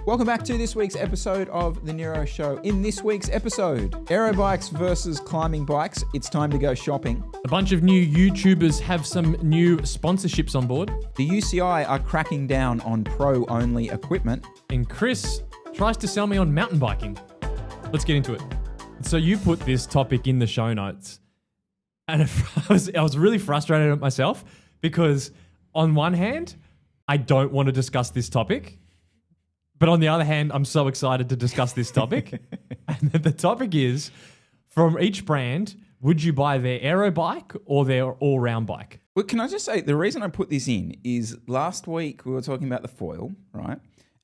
Welcome back to this week's episode of the Nero Show. In this week's episode, aero bikes versus climbing bikes. It's time to go shopping. A bunch of new YouTubers have some new sponsorships on board. The UCI are cracking down on pro-only equipment. And Chris tries to sell me on mountain biking. Let's get into it. So you put this topic in the show notes. And I was really frustrated at myself because on one hand, I don't want to discuss this topic. But on the other hand, I'm so excited to discuss this topic. And the topic is, from each brand, would you buy their aero bike or their all-round bike? Well, can I just say, the reason I put this in is last week we were talking about the foil, right?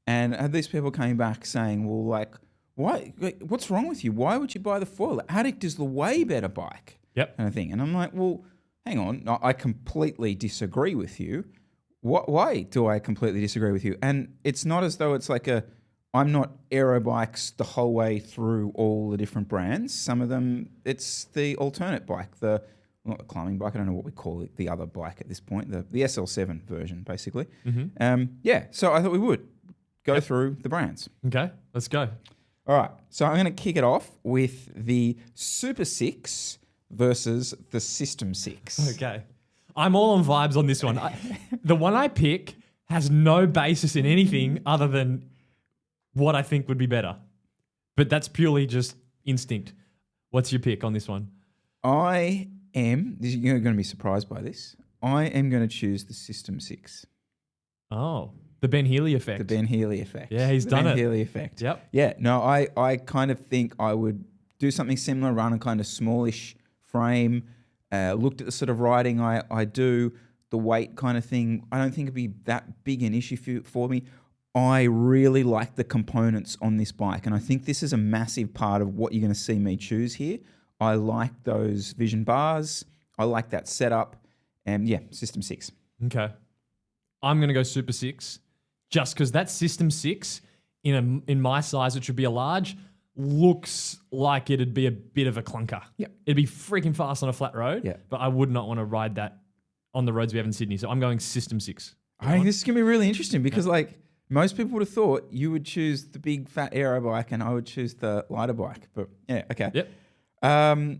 And I had these people coming back saying, well, like, why? What's wrong with you? Why would you buy the foil? Addict is the way better bike. Yep. Kind of thing. And I'm like, well, hang on. I completely disagree with you. Why do I completely disagree with you? And it's not as though it's like I'm not aero bikes the whole way through all the different brands. Some of them, it's the alternate bike, not the climbing bike, I don't know what we call it, the other bike at this point, the SL7 version, basically. Mm-hmm. So I thought we would go through the brands. Okay, let's go. All right, so I'm going to kick it off with the Super 6 versus the System 6. Okay. I'm all on vibes on this one. The one I pick has no basis in anything other than what I think would be better. But that's purely just instinct. What's your pick on this one? You're going to be surprised by this. I am going to choose the System 6. Oh, the Ben Healy effect. The Ben Healy effect. Yeah, he's done it. Ben Healy effect. Yep. Yeah, no, I kind of think I would do something similar, run a kind of smallish frame. Looked at the sort of riding I do, the weight kind of thing. I don't think it'd be that big an issue for me. I really like the components on this bike, and I think this is a massive part of what you're going to see me choose here. I like those vision bars. I like that setup. And yeah, System 6. Okay. I'm going to go Super 6 just because that System 6 in my size, which would be a large, looks like it'd be a bit of a clunker. Yep. It'd be freaking fast on a flat road, but I would not want to ride that on the roads we have in Sydney. So I'm going System 6. I think this is going to be really interesting because like most people would have thought you would choose the big fat aero bike and I would choose the lighter bike. But yeah, okay. Yep.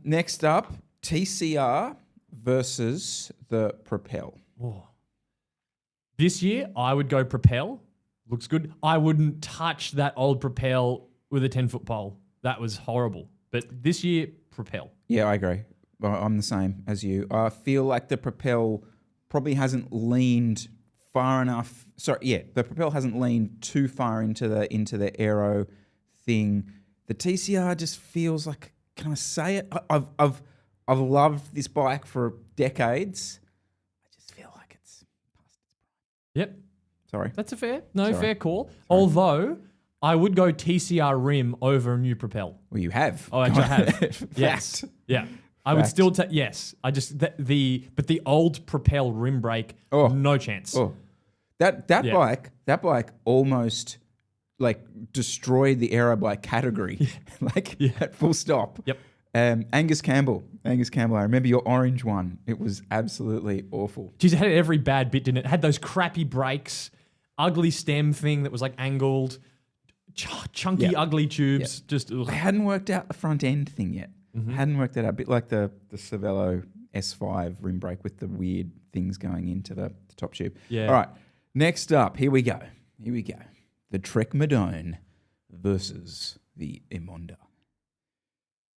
Next up, TCR versus the Propel. Oh. This year, I would go Propel. Looks good. I wouldn't touch that old Propel with a 10-foot pole. That was horrible. But this year, Propel. Yeah, I agree. I'm the same as you. I feel like the Propel probably hasn't leaned far enough. The Propel hasn't leaned too far into the aero thing. The TCR just feels like, can I say it? I've loved this bike for decades. I just feel like it's past its prime. Yep. Sorry. That's a fair call. Sorry. Although I would go TCR rim over a new Propel. Well, you have. Oh, actually, I have. Yes. Yeah. I would still take, yes. I just, but the old Propel rim brake, no chance. Oh, that bike almost like destroyed the aero bike category. At full stop. Yep. Angus Campbell. I remember your orange one. It was absolutely awful. Geez, it had every bad bit, didn't it? It had those crappy brakes, ugly stem thing that was like angled, chunky, ugly tubes. Just ugh. I hadn't worked out the front end thing yet. Mm-hmm. Hadn't worked that out. A bit like the Cervelo S5 rim brake with the weird things going into the top tube. Yeah. All right. Next up, here we go. The Trek Madone versus the Emonda.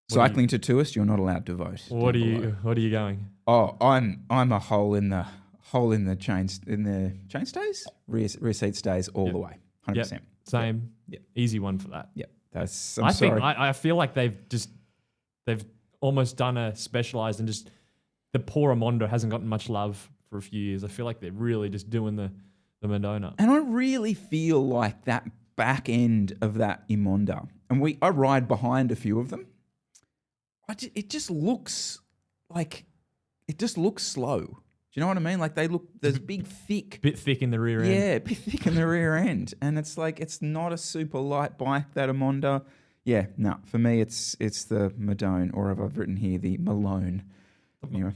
Cycling Tattooist, you're not allowed to vote. What are you going? Oh, I'm a hole in the chain stays, rear seat stays all the way, 100%. Yep. Same. Yep. Easy one for that. Yeah, I feel like they've almost done a specialized and just the poor Emonda hasn't gotten much love for a few years. I feel like they're really just doing the Madonna. And I really feel like that back end of that Emonda, and I ride behind a few of them. It just looks slow. Do you know what I mean? Like there's bit thick in the rear end. Yeah, a bit thick in the rear end. And it's like, it's not a super light bike, that Emonda. Yeah, no, for me, it's the Madone, or have I written here, the Malone. Anyway.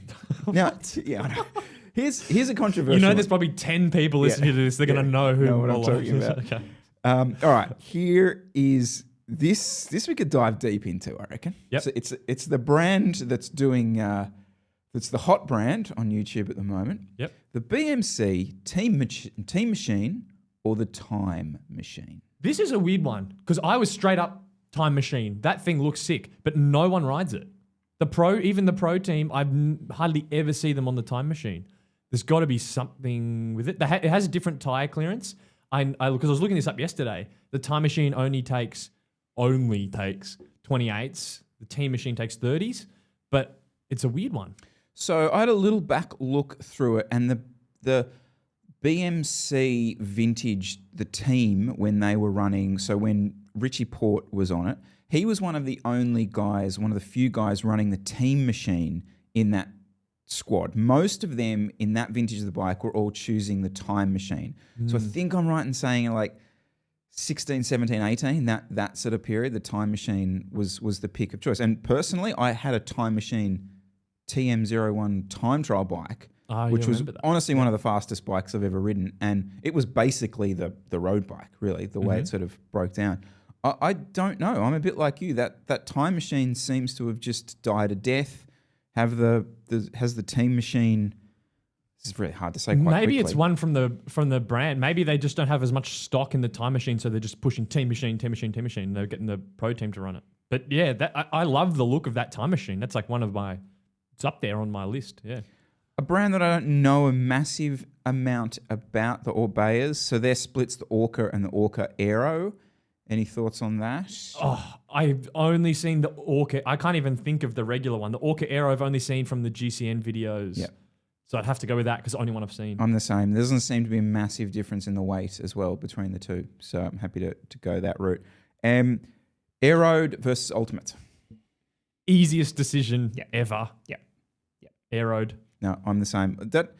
Now, yeah, I know. Here's a controversial there's probably 10 people listening to this. They're going to know who what I'm talking about. Okay. All right, here is this. This we could dive deep into, I reckon. Yep. So it's the brand that's doing that's the hot brand on YouTube at the moment. Yep. The BMC Team Machine or the Time Machine. This is a weird one because I was straight up Time Machine. That thing looks sick, but no one rides it. Even the pro team, I hardly ever see them on the Time Machine. There's got to be something with it. It has a different tire clearance. Because I was looking this up yesterday. The Time Machine only takes 28s. The Team Machine takes 30s, but it's a weird one. So I had a little back look through it, and the BMC vintage, the team when they were running. So when Richie Port was on it, he was one of the few guys running the Team Machine in that squad. Most of them in that vintage of the bike were all choosing the Time Machine. So I think I'm right in saying like 16, 17, 18, that sort of period, the Time Machine was the pick of choice. And personally, I had a Time Machine TM01 time trial bike, which was honestly one of the fastest bikes I've ever ridden. And it was basically the road bike, really, the way it sort of broke down. I don't know. I'm a bit like you. That Time Machine seems to have just died a death. Has the Team Machine? This is really hard to say. Quite Maybe quickly. it's one from the brand. Maybe they just don't have as much stock in the Time Machine, so they're just pushing Team Machine, Team Machine, Team Machine. They're getting the pro team to run it. But yeah, I love the look of that Time Machine. That's like it's up there on my list. Yeah. A brand that I don't know a massive amount about, the Orbeyers. So their splits, the Orca and the Orca Aero. Any thoughts on that? Oh, I've only seen the Orca. I can't even think of the regular one. The Orca Aero I've only seen from the GCN videos. Yeah. So I'd have to go with that because it's the only one I've seen. I'm the same. There doesn't seem to be a massive difference in the weight as well between the two. So I'm happy to go that route. Aero versus Ultimate. Easiest decision ever. Yeah. Aeroed. No, I'm the same. That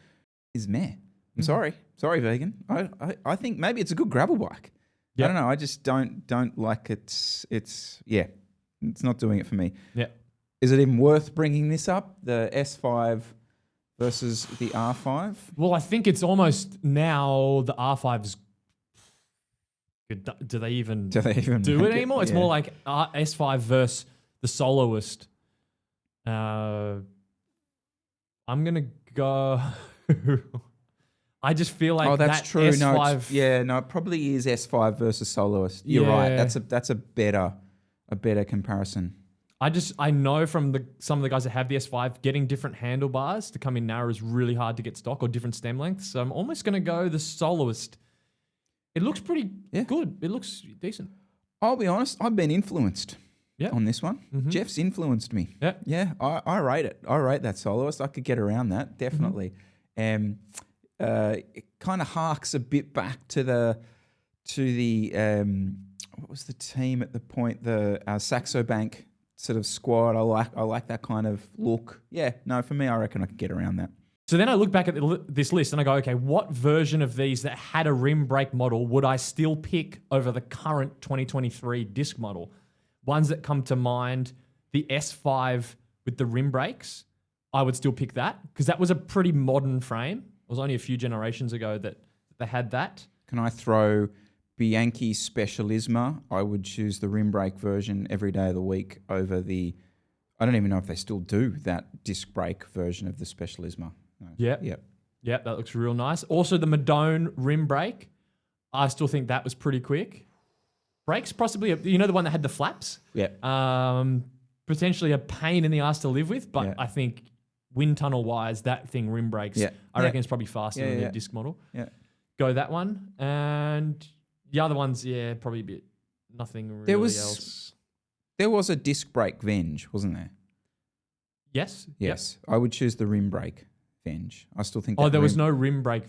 is meh. I'm sorry. Sorry, vegan. I think maybe it's a good gravel bike. Yep. I don't know. I just don't like it. It's not doing it for me. Yeah. Is it even worth bringing this up? The S5 versus the R5? Well, I think it's almost now the R5's. Do they even do it anymore? It's more like S5 versus the Soloist. I'm gonna go. I just feel like that's that true. S5. No, it probably is S5 versus Soloist. You're right. That's a better comparison. I know from some of the guys that have the S5, getting different handlebars to come in narrow is really hard to get stock, or different stem lengths. So I'm almost going to go the Soloist. It looks pretty good. It looks decent. I'll be honest. I've been influenced on this one. Mm-hmm. Jeff's influenced me. Yeah. Yeah. I rate it. I rate that Soloist. I could get around that. Definitely. It kind of harks a bit back to the what was the team at the point, the Saxo Bank sort of squad. I like that kind of look. Yeah, no, for me, I reckon I could get around that. So then I look back at this list and I go, okay, what version of these that had a rim brake model would I still pick over the current 2023 disc model? Ones that come to mind, the S5 with the rim brakes, I would still pick that because that was a pretty modern frame. It was only a few generations ago that they had that. Can I throw Bianchi Specialisma? I would choose the rim brake version every day of the week over the... I don't even know if they still do that disc brake version of the Specialisma. No. Yeah. Yep. Yeah, that looks real nice. Also, the Madone rim brake, I still think that was pretty quick. Brakes, possibly, the one that had the flaps? Yeah. Potentially a pain in the ass to live with, but I think wind tunnel wise, that thing rim brakes, I reckon it's probably faster than the disc model. Yeah. Go that one. And the other ones, probably a bit nothing really else. There was a disc brake Venge, wasn't there? Yes. Yes. Yep. I would choose the rim brake Venge. I still think there was no rim brake.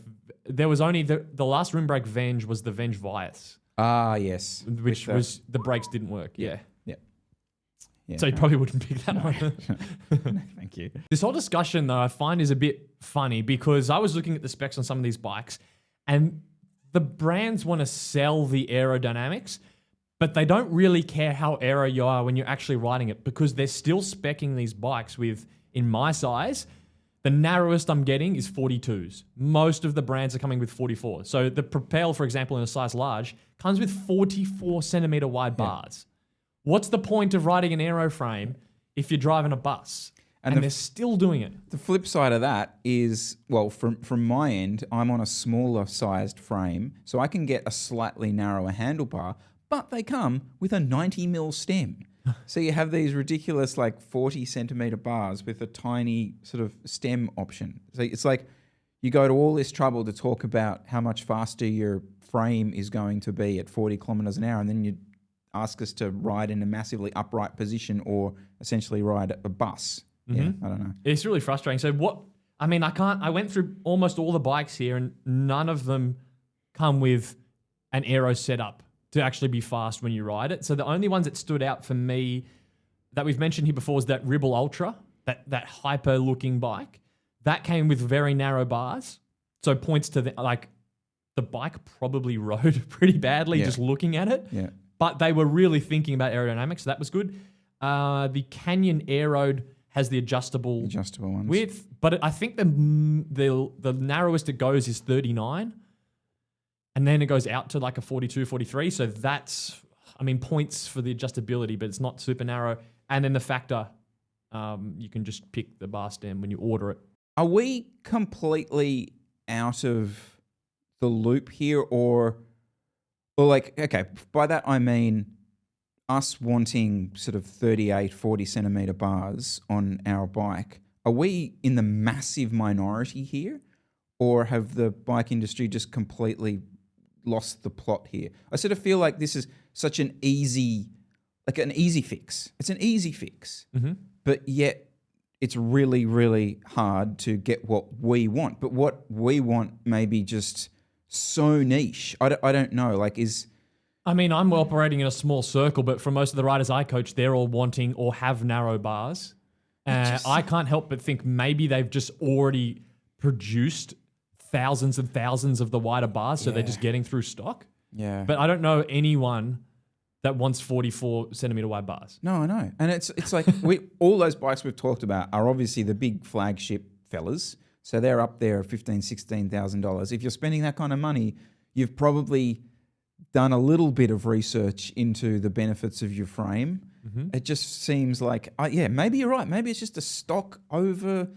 There was only the last rim brake Venge was the Venge Vias. Ah, yes. Which was the brakes didn't work. Yeah. Yeah, so you probably wouldn't pick that one. No, thank you. This whole discussion, though, I find is a bit funny because I was looking at the specs on some of these bikes and the brands want to sell the aerodynamics, but they don't really care how aero you are when you're actually riding it because they're still speccing these bikes with, in my size, The narrowest I'm getting is 42s. Most of the brands are coming with 44. So the Propel, for example, in a size large, comes with 44 centimeter wide bars. What's the point of riding an Aero frame if you're driving a bus? And they're still doing it. The flip side of that is, well, from my end, I'm on a smaller sized frame, so I can get a slightly narrower handlebar, but they come with a 90 mil stem. So you have these ridiculous 40 centimeter bars with a tiny sort of stem option. So it's like you go to all this trouble to talk about how much faster your frame is going to be at 40 kilometers an hour, and then you ask us to ride in a massively upright position or essentially ride a bus. Yeah, I don't know. It's really frustrating. So I went through almost all the bikes here and none of them come with an Aero setup to actually be fast when you ride it. So the only ones that stood out for me that we've mentioned here before was that Ribble Ultra, that hyper looking bike. That came with very narrow bars. So points to the bike probably rode pretty badly just looking at it. Yeah. But they were really thinking about aerodynamics, so that was good. The Canyon Aero has the adjustable ones width, but I think the narrowest it goes is 39, and then it goes out to a 42, 43. So that's, points for the adjustability, but it's not super narrow. And then the factor, you can just pick the bar stem when you order it. Are we completely out of the loop here, or okay, by that I mean us wanting sort of 38, 40 centimeter bars on our bike? Are we in the massive minority here, or have the bike industry just completely lost the plot here? I sort of feel like this is such an easy fix. It's an easy fix, but yet it's really, really hard to get what we want. But what we want may be just so niche. I don't know. I'm operating in a small circle, but for most of the riders I coach, they're all wanting or have narrow bars. I can't help but think maybe they've just already produced thousands and thousands of the wider bars, so they're just getting through stock. Yeah. But I don't know anyone that wants 44 centimeter wide bars. No, I know. And it's like all those bikes we've talked about are obviously the big flagship fellas. So they're up there at $15,000, $16,000. If you're spending that kind of money, you've probably done a little bit of research into the benefits of your frame. It just seems like, maybe you're right. Maybe it's just a stock over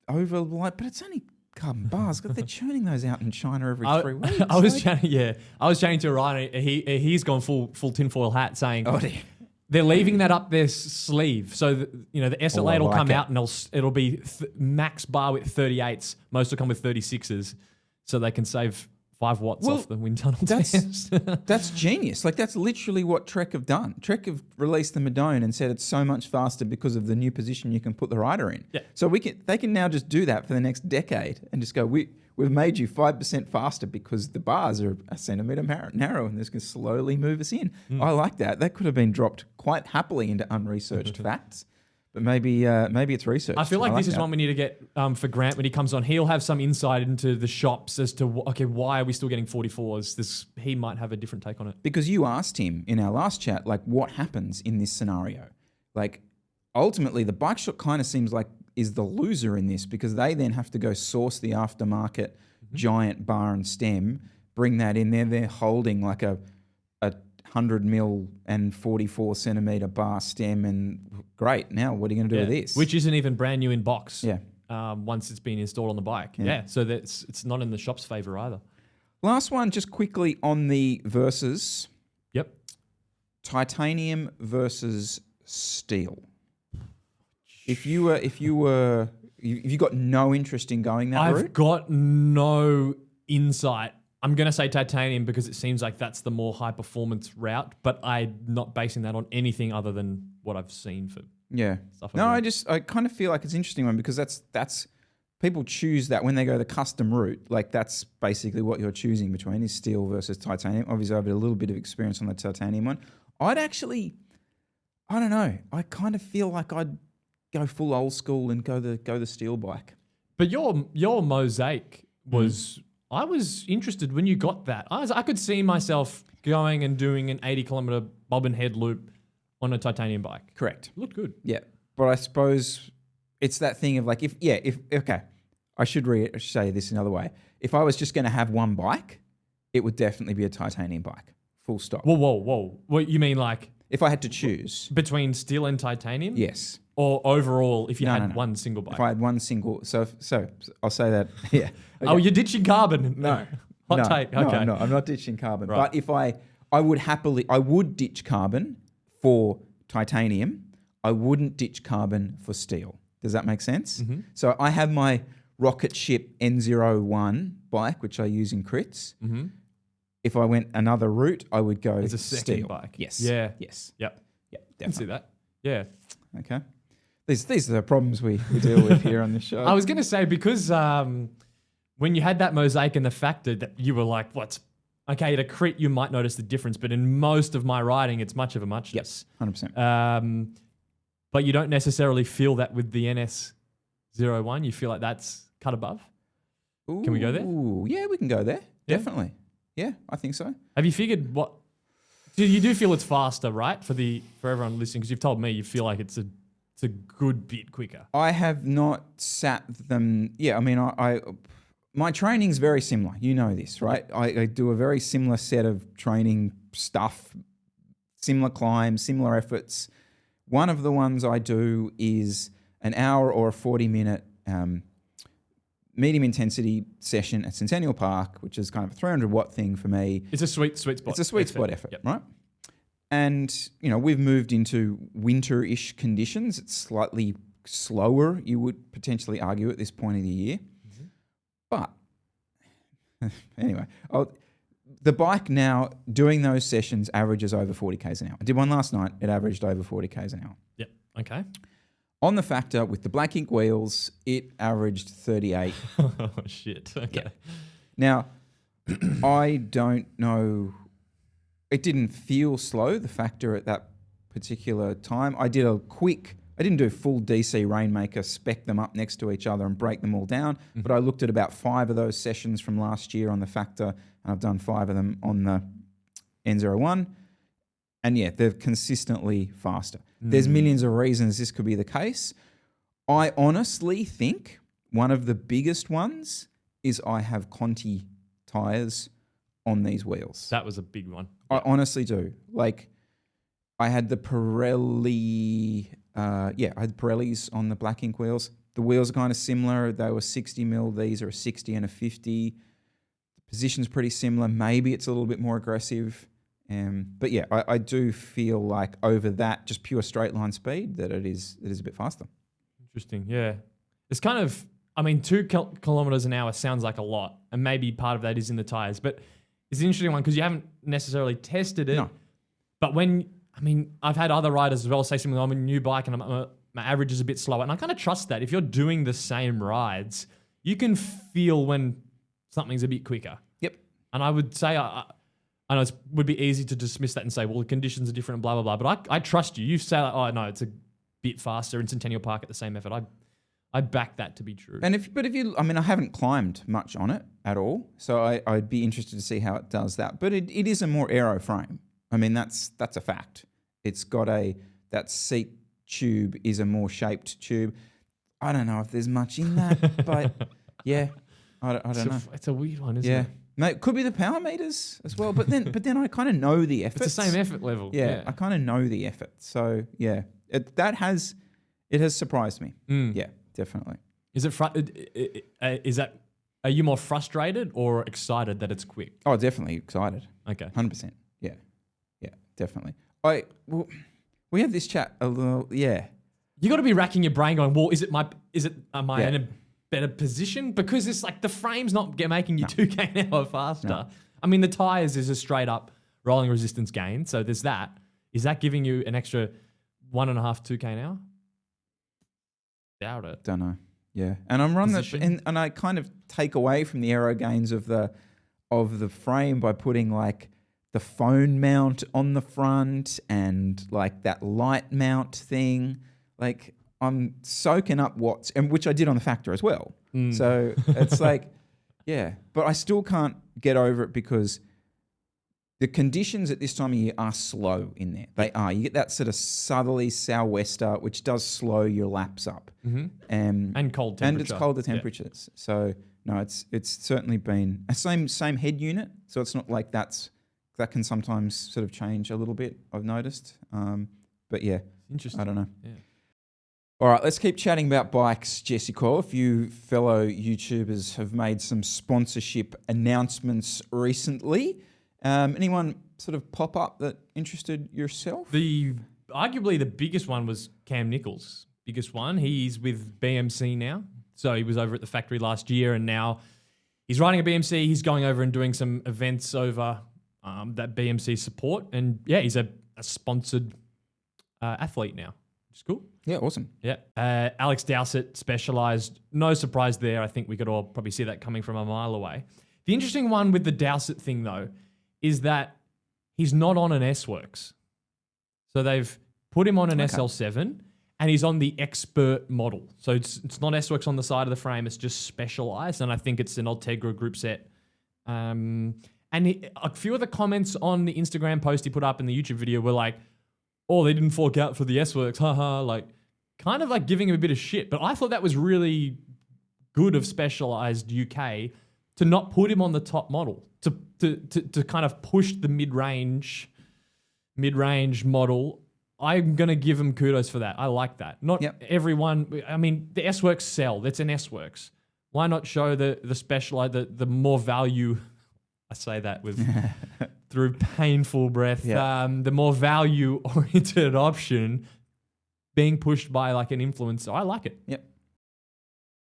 light, but it's only carbon bars. They're churning those out in China every 3 weeks. I was chatting to a rider. He's gone full tinfoil hat, saying they're leaving that up their sleeve. So the SLA will come out and it'll be max bar with 38s. Most will come with 36s, so they can save 5 watts off the wind tunnel test. That's genius. That's literally what Trek have done. Trek have released the Madone and said it's so much faster because of the new position you can put the rider in. Yeah. So they can now just do that for the next decade and just go, we've made you 5% faster because the bars are a centimetre narrow, and this can slowly move us in. I like that. That could have been dropped quite happily into unresearched facts. But maybe it's research. I feel like this is one we need to get for Grant when he comes on. He'll have some insight into the shops as to, why are we still getting 44s? He might have a different take on it. Because you asked him in our last chat, what happens in this scenario? Ultimately, the bike shop kind of seems like is the loser in this, because they then have to go source the aftermarket giant bar and stem, bring that in there. They're holding a 100 mil and 44 centimeter bar stem, and great. Now what are you going to do with this? Which isn't even brand new in box. Yeah. Once it's been installed on the bike. Yeah. So it's not in the shop's favor either. Last one, just quickly on the versus. Yep. Titanium versus steel. If you got no interest in going that route? I've got no insight. I'm going to say titanium because it seems like that's the more high performance route, but I'm not basing that on anything other than what I've seen for stuff. No, I kind of feel like it's an interesting one, because that's people choose that when they go the custom route. That's basically what you're choosing between is steel versus titanium. Obviously, I've had a little bit of experience on the titanium one. I don't know. I kind of feel like I'd go full old school and go the steel bike. But your Mosaic was. I was interested when you got that. I could see myself going and doing an 80-kilometer bob and head loop on a titanium bike. Correct. Looked good. Yeah. But I suppose it's that thing of like, okay, I should say this another way. If I was just going to have one bike, it would definitely be a titanium bike. Full stop. Whoa. What you mean, like if I had to choose between steel and titanium? Yes. Or overall, if you had No. one single bike? If I had one single, so I'll say that. Yeah. Okay. Oh, you're ditching carbon? No. Hot take. Okay. No, I'm not ditching carbon. Right. But if I would ditch carbon for titanium. I wouldn't ditch carbon for steel. Does that make sense? Mm-hmm. So I have my rocket ship N01 bike, which I use in crits. Mm-hmm. If I went another route, I would go As a second steel. bike. Yes. Yeah. Yes. Yep. Yep. I can see Definitely. that. Yeah. Okay. These are the problems we deal with here on the show. I was going to say, because when you had that mosaic and the factor, that you were like, what's okay, at a crit, you might notice the difference, but in most of my riding, it's much of a muchness. Yep, 100%. But you don't necessarily feel that with the NS01. You feel like that's cut above. Can we go there? Ooh, yeah, we can go there. Yeah? Definitely. Yeah, I think so. Have you figured what? You do feel it's faster, right? For everyone listening, because you've told me you feel like it's a good bit quicker. I have not sat them. Yeah, I mean, my training's very similar. You know this, right? I do a very similar set of training stuff, similar climbs, similar efforts. One of the ones I do is an hour or a 40-minute medium intensity session at Centennial Park, which is kind of a 300-watt thing for me. It's a sweet spot. It's a sweet spot effort, yep. right? And, we've moved into winter-ish conditions. It's slightly slower, you would potentially argue, at this point of the year. Mm-hmm. But anyway, the bike now, doing those sessions, averages over 40 Ks an hour. I did one last night. It averaged over 40 Ks an hour. Yep. Okay. On the factor, with the black ink wheels, it averaged 38. Oh, shit. Okay. Yeah. Now, I don't know. It didn't feel slow, the factor at that particular time. I didn't do a full DC Rainmaker, spec them up next to each other and break them all down. Mm-hmm. But I looked at about 5 of those sessions from last year on the factor, and I've done 5 of them on the N01. And yeah, they're consistently faster. There's millions of reasons this could be the case. I honestly think one of the biggest ones is I have Conti tires on these wheels. That was a big one. I honestly do. Like, I had the Pirelli, I had Pirellis on the black ink wheels. The wheels are kind of similar. They were 60 mil. These are a 60 and a 50. The position's pretty similar. Maybe it's a little bit more aggressive. But yeah, I do feel like over that just pure straight line speed that it is a bit faster. Interesting. Yeah. It's kind of, 2 kilometers an hour sounds like a lot, and maybe part of that is in the tires, but it's an interesting one because you haven't necessarily tested it. No. But I've had other riders as well say something, I'm a new bike and my average is a bit slower. And I kind of trust that. If you're doing the same rides, you can feel when something's a bit quicker. Yep. And I would say, I know it would be easy to dismiss that and say, well, the conditions are different and blah, blah, blah. But I trust you. You say, like, oh, no, it's a bit faster in Centennial Park at the same effort. I back that to be true. And if I haven't climbed much on it at all, so I'd be interested to see how it does that. But it is a more aero frame. That's a fact. It's got that seat tube is a more shaped tube. I don't know if there's much in that, but yeah, I don't know. It's a weird one, isn't Yeah. it? Mate, it could be the power meters as well, but then I kind of know the effort. It's the same effort level. Yeah, I kind of know the effort. So yeah, it has surprised me. Yeah, definitely. Is it are you more frustrated or excited that it's quick? Oh, definitely excited. Okay. 100%. Yeah, definitely. We had this chat a little. Yeah. You got to be racking your brain, going, well, am I Yeah. in a better position? Because it's like the frame's not making you 2K an hour faster. No. The tires is a straight up rolling resistance gain, so there's that. Is that giving you an extra 1.5, 2K an hour? Doubt it. Don't know. Yeah, and I'm running and I kind of take away from the aero gains of the frame by putting like the phone mount on the front and like that light mount thing. Like, I'm soaking up watts, and which I did on the factor as well. So it's like, yeah, but I still can't get over it because the conditions at this time of year are slow in there. They are. You get that sort of southerly sou'wester, which does slow your laps up. And cold temperature. And it's colder temperatures. Yeah. So no, it's certainly been a same head unit. So it's not like that can sometimes sort of change a little bit, I've noticed. But yeah, interesting. I don't know. Yeah. All right, let's keep chatting about bikes, Jesse Coyle. A few fellow YouTubers have made some sponsorship announcements recently. Anyone sort of pop up that interested yourself? Arguably the biggest one was Cam Nicholls. Biggest one. He's with BMC now. So he was over at the factory last year, and now he's riding a BMC. He's going over and doing some events over that BMC support. And yeah, he's a sponsored athlete now, which is cool. Yeah, awesome. Yeah. Alex Dowsett, Specialized. No surprise there. I think we could all probably see that coming from a mile away. The interesting one with the Dowsett thing, though, is that he's not on an S-Works. So they've put him on an SL7, and he's on the Expert model. So it's not S-Works on the side of the frame. It's just Specialized, and I think it's an Ultegra group set. And a few of the comments on the Instagram post he put up in the YouTube video were like, oh, they didn't fork out for the S-Works, haha, like kind of like giving him a bit of shit. But I thought that was really good of Specialized UK to not put him on the top model, to kind of push the mid-range model. I'm going to give him kudos for that. I like that. Not everyone, I mean, the S-Works sell. That's an S-Works. Why not show the Specialized, the more value, I say that with through painful breath, the more value-oriented option being pushed by like an influencer. I like it. Yep.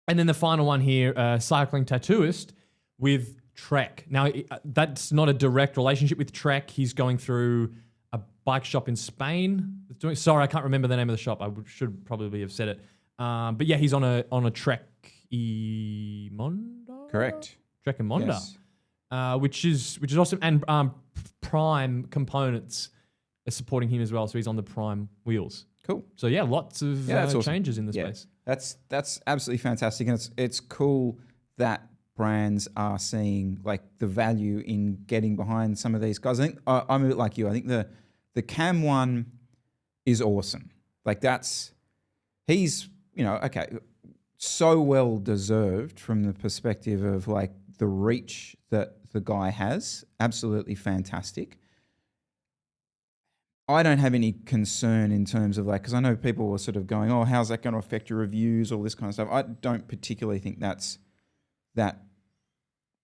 And then the final one here, cycling tattooist with Trek. Now, that's not a direct relationship with Trek. He's going through a bike shop in Spain. Sorry, I can't remember the name of the shop. I should probably have said it. But yeah, he's on a Trek Monda? Correct. Trek and Monda. Yes. Which is awesome. And Prime components are supporting him as well. So he's on the Prime wheels. Cool. So yeah, lots of awesome. changes in the space. That's absolutely fantastic. And it's cool that brands are seeing like the value in getting behind some of these guys. I think I'm a bit like you. I think the Cam one is awesome. Like he's, so well deserved from the perspective of like the reach that the guy has. Absolutely fantastic. I don't have any concern in terms of like, because I know people were sort of going, oh, how's that going to affect your reviews, all this kind of stuff. I don't particularly think that's that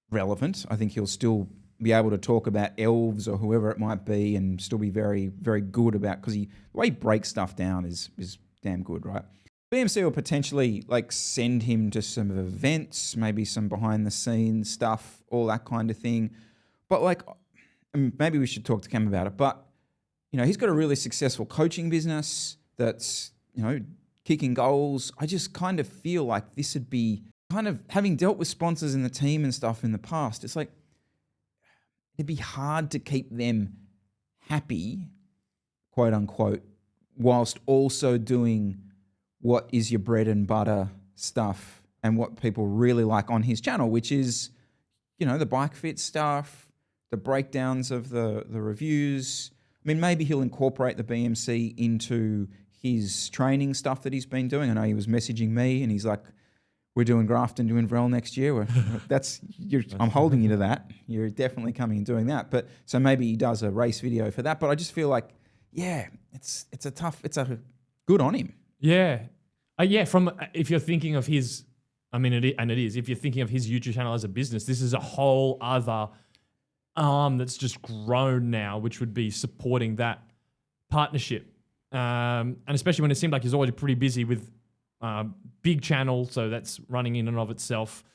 relevant. I think he'll still be able to talk about elves or whoever it might be and still be very, very good about, because the way he breaks stuff down is damn good, right? BMC will potentially like send him to some events, maybe some behind the scenes stuff, all that kind of thing. But like, maybe we should talk to Cam about it. But he's got a really successful coaching business that's kicking goals. I just kind of feel like this would be kind of, having dealt with sponsors in the team and stuff in the past, it's like it'd be hard to keep them happy, quote unquote, whilst also doing what is your bread and butter stuff and what people really like on his channel, which is, the bike fit stuff, the breakdowns of the reviews. I mean, maybe he'll incorporate the BMC into his training stuff that he's been doing. I know he was messaging me and he's like, we're doing Grafton to Inverell next year. I'm holding you to that. You're definitely coming and doing that. But so maybe he does a race video for that. But I just feel like, it's a good on him. Yeah. If you're thinking of his, if you're thinking of his YouTube channel as a business, this is a whole other arm that's just grown now, which would be supporting that partnership. And especially when it seemed like he's already pretty busy with big channel, so that's running in and of itself.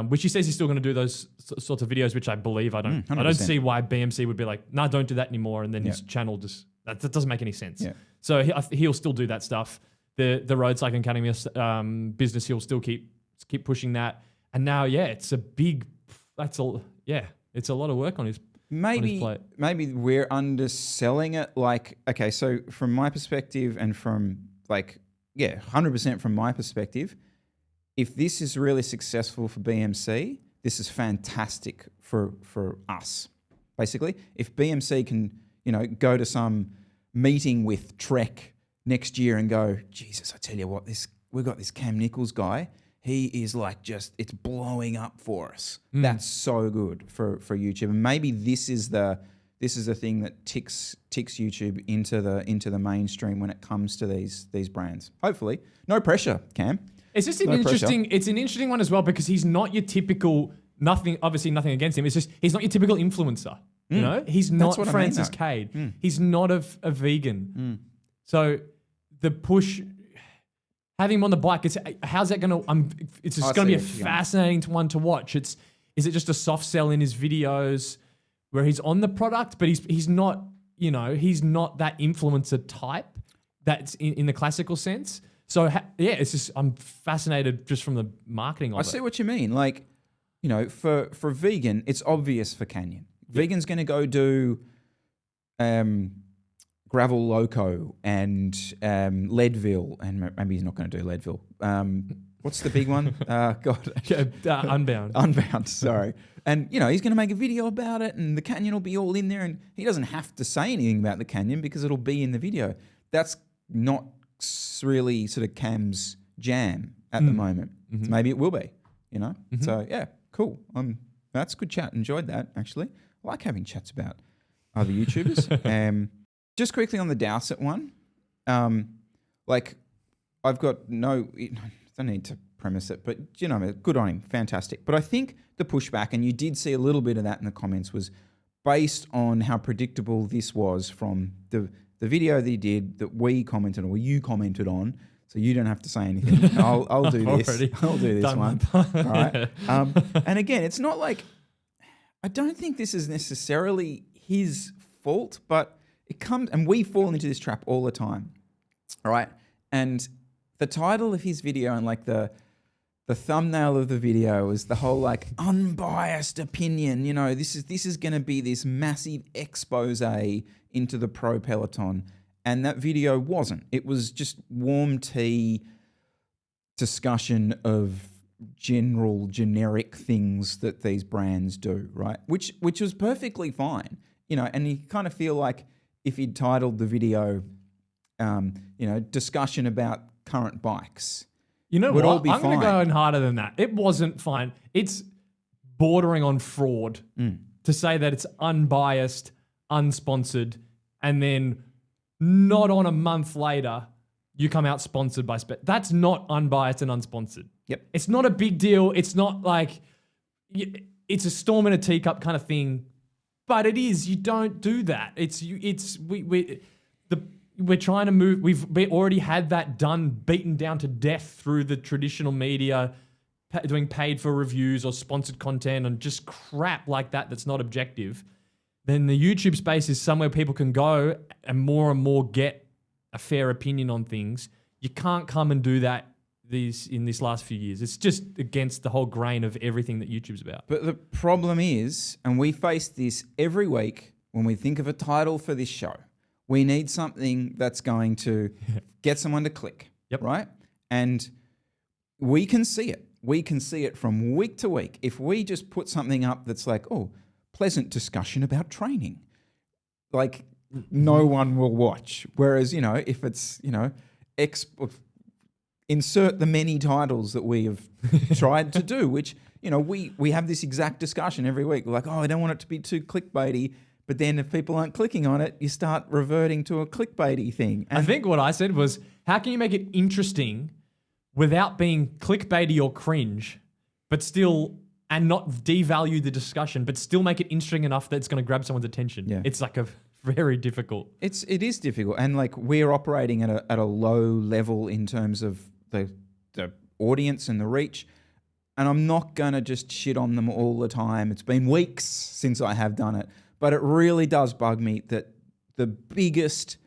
Which he says he's still going to do those sorts of videos, which I believe. I don't see why BMC would be like, no, don't do that anymore, and then his channel just that doesn't make any sense. Yeah. So he'll still do that stuff. The road cycling academy business, he'll still keep pushing that. And now, it's a big. It's a lot of work on his plate. Maybe we're underselling it. Like, okay, so from my perspective and from 100% from my perspective, if this is really successful for BMC, this is fantastic for us. basically. If BMC can, go to some meeting with Trek next year and go, Jesus, I tell you what, we've got this Cam Nicholls guy. He is it's blowing up for us. That's so good for YouTube. And maybe this is the thing that ticks YouTube into the mainstream when it comes to these brands. Hopefully, no pressure, Cam. It's just an interesting one as well, because he's not your typical nothing against him. It's just he's not your typical influencer. He's not Francis Cade. He's not a vegan. So the push, having him on the bike, how's that going to? It's just going to be a fascinating one to watch. Is it just a soft sell in his videos where he's on the product, but he's not, he's not that influencer type that's in the classical sense. So it's just, I'm fascinated just from the marketing of it. I see what you mean. For vegan, it's obvious for Canyon. Vegan's going to go do Gravel Loco and Leadville, and maybe he's not going to do Leadville. What's the big one? Unbound. Unbound, sorry. And, he's going to make a video about it, and the Canyon will be all in there, and he doesn't have to say anything about the Canyon because it'll be in the video. That's not really sort of Cam's jam at the moment. Maybe it will be, So, yeah, cool. That's a good chat. Enjoyed that, actually. I like having chats about other YouTubers. Just quickly on the Dowsett one, I've got I don't need to premise it, but good on him, fantastic. But I think the pushback, and you did see a little bit of that in the comments, was based on how predictable this was from the video that he did that we commented on, or you commented on. So you don't have to say anything. I'll do this. I'll do this one. All right. And again, it's not I don't think this is necessarily his fault, but it comes, and we fall into this trap all the time. All right. And the title of his video and the thumbnail of the video is the whole unbiased opinion. This is going to be this massive expose into the pro peloton. And that video wasn't. It was just warm tea discussion of generic things that these brands do, right? Which was perfectly fine, and you kind of feel like if he'd titled the video, discussion about current bikes, would all be fine. I'm going to go in harder than that. It wasn't fine. It's bordering on fraud to say that it's unbiased, unsponsored, and then not on a month later, you come out sponsored by That's not unbiased and unsponsored. Yep. It's not a big deal. It's not it's a storm in a teacup kind of thing, but it is. You don't do that. We're trying to move. We already had that done, beaten down to death through the traditional media, doing paid for reviews or sponsored content and just crap like that that's not objective. Then the YouTube space is somewhere people can go and more get a fair opinion on things. You can't come and do that in this last few years. It's just against the whole grain of everything that YouTube's about. But the problem is, and we face this every week when we think of a title for this show, we need something that's going to get someone to click, right? And we can see it. We can see it from week to week. If we just put something up that's pleasant discussion about training, no one will watch. Whereas, if it's, insert the many titles that we have tried to do, which, we have this exact discussion every week. We're I don't want it to be too clickbaity. But then if people aren't clicking on it, you start reverting to a clickbaity thing. And I think what I said was, how can you make it interesting without being clickbaity or cringe, but still, and not devalue the discussion, but still make it interesting enough that it's going to grab someone's attention? Yeah. It's a very difficult. It is difficult. And we're operating at a low level in terms of the audience and the reach. And I'm not going to just shit on them all the time. It's been weeks since I have done it. But it really does bug me that the biggest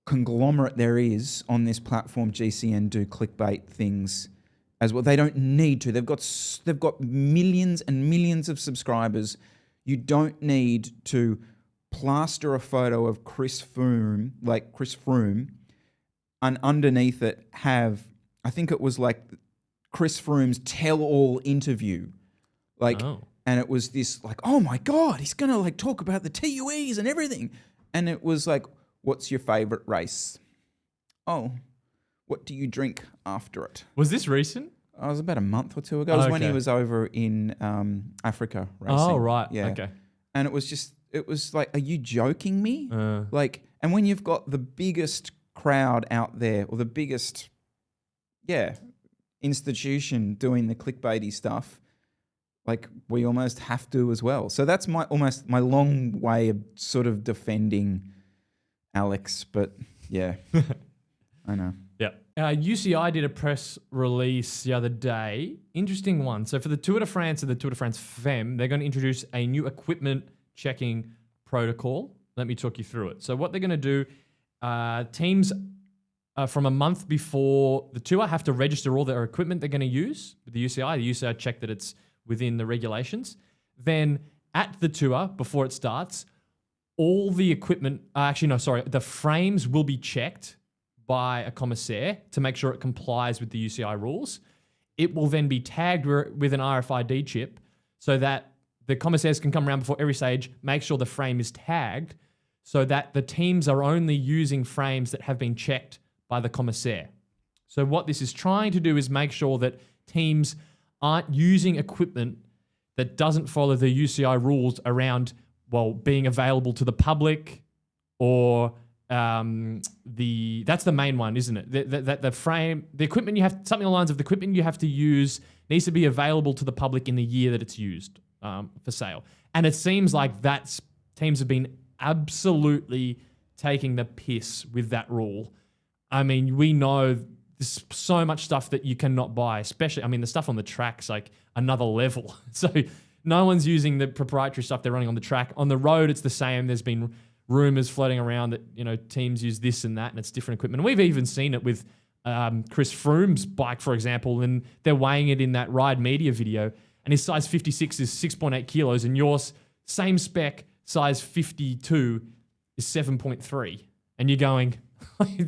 conglomerate there is on this platform, GCN, do clickbait things as well. They don't need to. They've got millions and millions of subscribers. You don't need to plaster a photo of Chris Froome, and underneath it have, I think it was Chris Froome's tell-all interview. And it was this like, oh my God, he's going to like talk about the TUEs and everything. And it was like, what's your favorite race? Oh, what do you drink after it? Was this recent? It was about a month or two ago. It was when he was over in Africa racing. Oh, right. Yeah. Okay. And it was like, are you joking me? Like, and when you've got the biggest crowd out there or the biggest, institution doing the clickbaity stuff, like we almost have to as well. So that's my long way of sort of defending Alex, but yeah, I know. Yeah. UCI did a press release the other day. Interesting one. So for the Tour de France and the Tour de France Femme, they're going to introduce a new equipment checking protocol. Let me talk you through it. So what they're going to do, teams from a month before the tour have to register all their equipment they're going to use with the UCI. The UCI check that it's within the regulations. Then at the tour, before it starts, all the equipment, the frames will be checked by a commissaire to make sure it complies with the UCI rules. It will then be tagged with an RFID chip so that the commissaires can come around before every stage, make sure the frame is tagged so that the teams are only using frames that have been checked by the commissaire. So what this is trying to do is make sure that teams aren't using equipment that doesn't follow the UCI rules around, being available to the public or that's the main one, isn't it? The frame, the equipment you have, something along the lines of the equipment you have to use needs to be available to the public in the year that it's used for sale. And it seems like teams have been absolutely taking the piss with that rule. I mean, we know there's so much stuff that you cannot buy, especially, the stuff on the track's like another level. So no one's using the proprietary stuff they're running on the track. On the road, it's the same. There's been rumors floating around that, teams use this and that, and it's different equipment. And we've even seen it with Chris Froome's bike, for example, and they're weighing it in that Ride Media video, and his size 56 is 6.8 kilos, and yours, same spec, size 52 is 7.3. And you're going,